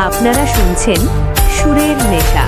আপনারা শুনছেন সুরের নেশা।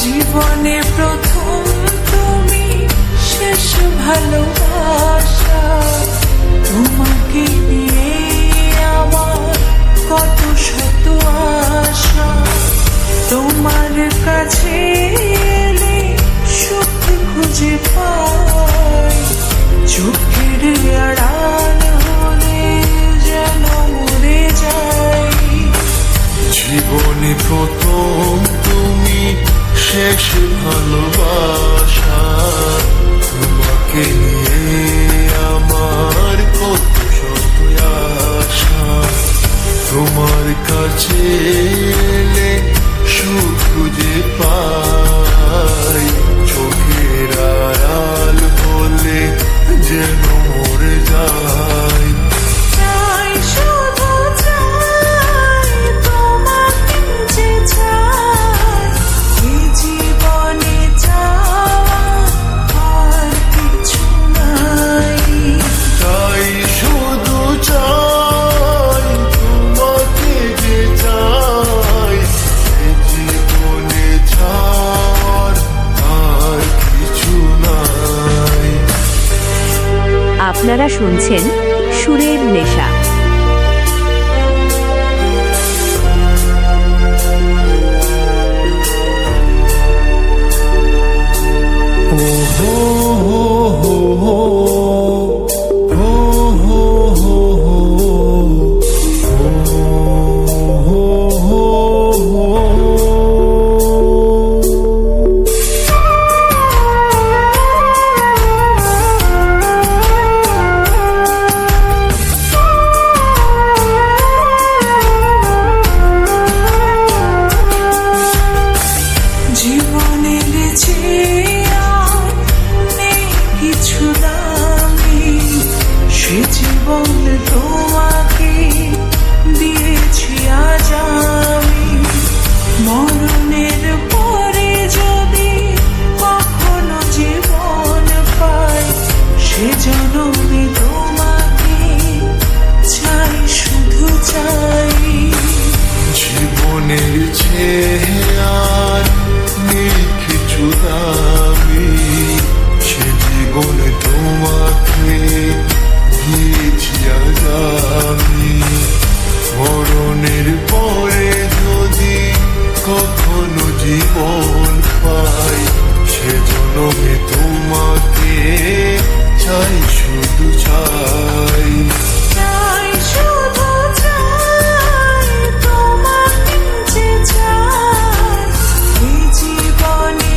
জীবনে প্রথম তুমি শেষ ভালোবাসা, তোমাকে নিয়ে আমার কত শত আশা। তোমার কাছে এলে সুখ খুঁজে পাই, চোখের আড়াল হলে যেন মরে যাই। জীবনে প্রথম তুমি শেষ ভালোবাসা, তোমাকে নিয়ে আমার কত শত আশা। তোমার কাছে এলে সুখ খুঁজে পাই, চোখের আড়াল হলে যেন মরে যাই। আপনারা শুনছেন সুরের নেশা। জীবন তোমাকে দিয়েছি আজ আমি, মরণের পরে যদি কখনো জীবন পাই, সে জন্মে তোমাকে চাই, শুধু চাই। জীবনের চেহার নেই কিছু দামি, সে জীবনে তোমাকে দিয়েছি আজ আমি। মরণের পরে যদি কখনো জীবন পাই, সে জন্মে তোমাকে চাই, শুধু চাই। তোমাকে যে চাই, এই জীবনে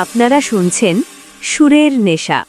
আপনারা শুনছেন সুরের নেশা।